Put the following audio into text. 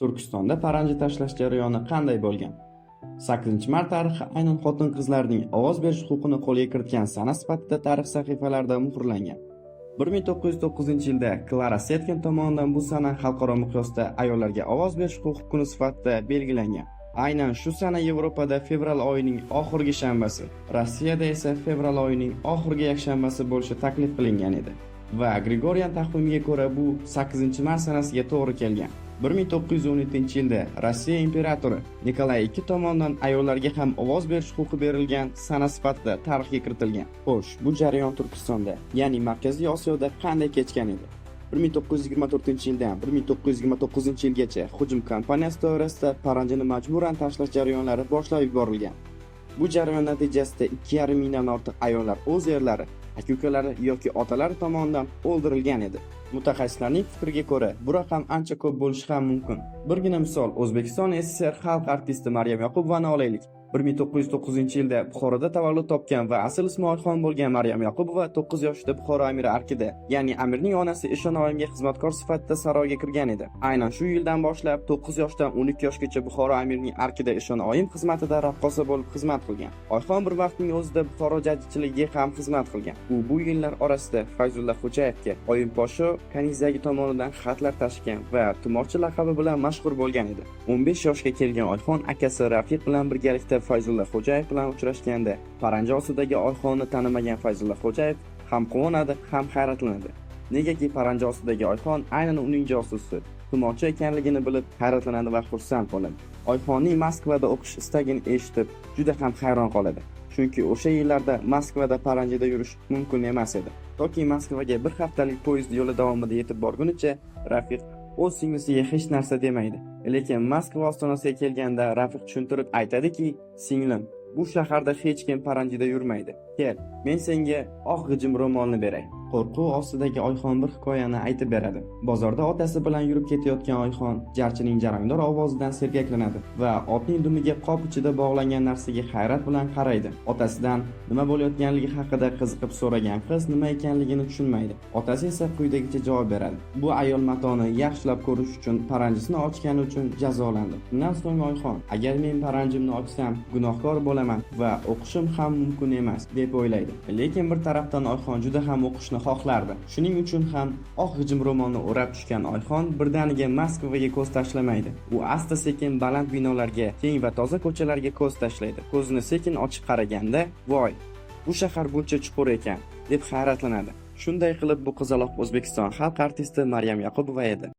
Turkistonda paranji tashlash jarayoni qanday bo'lgan? 8-mart tarixi aynan xotin-qizlarning ovoz berish huquqini qo'lga kiritgan sana sifatida tarix sahifalarida muhrlangan. 1909-yilda Klara Setkin tomonidan bu sana xalqaro miqyosda ayollarga ovoz berish huquqi kuni sifatida belgilangan. Aynan shu sana Yevropada fevral oyining oxirgi shanbasi, Rossiyada esa fevral oyining oxirgi yakshanbasi bo'lishi taklif qilingan edi. Va Gregorian taqvimiga ko'ra bu 8-mart sanasiga to'g'ri kelgan. 1917-yilda Rossiya imperatori Nikolay II tomonidan ayollarga ham ovoz berish huquqi berilgan sana sifatida tarixga kiritilgan. Xo'sh, bu jarayon Turkistonda, ya'ni Markaziy Osiyoda qanday kechgan edi? 1924-yildan 1929-yilgacha hujum kampaniyasi doirasida paranjini majburan tashlash jarayonlari boshlab yuborilgan. Bu jarayon natijasida 2,5 mingdan ortiq ayollar o'z erlari, aka-ukalari yoki otalari tomonidan o'ldirilgan edi. Mutaxassislarning fikriga ko'ra, bu raqam ancha ko'p bo'lishi ham mumkin. Birgina misol O'zbekiston SSR xalq artisti Maryam Yoqubovani olaylik. 1909-yilda Buxoroda tavallud topgan va asl ismi Oyxon bo'lgan Maryam Yoqubova 9 yoshida Buxoro amiri arkida, ya'ni amirning onasi Eshon-oyimga xizmatkor sifatida saroyga kirgan edi. Aynan shu yildan boshlab 9 yoshdan 12 yoshgacha Buxoro amirining arkida Eshon-oyim xizmatida raqqosa bo'lib xizmat qilgan. Oyxon bir vaqtning o'zida Buxoro jajjichiligiga ham xizmat qilgan. U bu yillar orasida Fayzulla Xo'jayevga Oyim Posho Kanizagi tomonidan xatlar tashgan va Tumorchi laqabi bilan mashhur bo'lgan edi. 15 yoshga kelgan Oyxon akasi Rafiq bilan birgalikda Fayzulla Xo'jayev bilan uchrashganda, paranji ostidagi Oyxonni tanimagan Fayzulla Xo'jayev ham quvonadi, ham hayratlanadi. Negaki paranji ostidagi Oyxon aynan uning josusi, Tumorchi ekanligini bilib hayratlanadi va xursand bo'ladi. Oyxonning Moskvada o'qish istagini eshitib, juda ham hayron qoladi. Chunki o'sha yillarda Moskvada paranjida yurish mumkin emas edi. Toki Moskvaga bir haftalik poyezd yo'li davomida yetib borgunicha Rafiq o'z singlisiga hech narsa demaydi. Lekin Moskva ostonasiga kelganda Rafiq tushuntirib aytadiki, "Singlim, bu shaharda hech kim paranjida yurmaydi. Kel, men senga oq g'ijim ro'molni beray." Qo'rquv ostidagi Oyxon bir hikoyani aytib beradi. Bozorda otasi bilan yurib ketayotgan Oyxon jarchining jarangdor ovozidan sergaklanadi va otning dumiga qop ichida bog'langan narsaga hayrat bilan qaraydi. Otasidan nima bo'layotganligi haqida qiziqib so'ragan qiz nima ekanligini tushunmaydi. Otasi esa quyidagicha javob beradi: "Bu ayol matoni yaxshilab ko'rish uchun paranjisini ochgani uchun jazolandi." Undan so'ng Oyxon: "Agar men paranjimni ochsam, gunohkor bo'laman va o'qishim ham mumkin emas", deb o'ylaydi. Lekin bir tarafdan Oyxon juda ham o'qishni xohlardi. Shuning uchun ham oq g'ijim ro'molni o'rab tushgan Oyxon birdaniga Moskvaga ko'z tashlamaydi. U asta-sekin baland binolarga, keng va toza ko'chalarga ko'z tashlaydi. Ko'zini sekin ochib qaraganda, "Voy, bu shahar buncha chuqur ekan", deb hayratlanadi. Shunday qilib bu qizaloq O'zbekiston xalq artisti Maryam Yoqubova edi.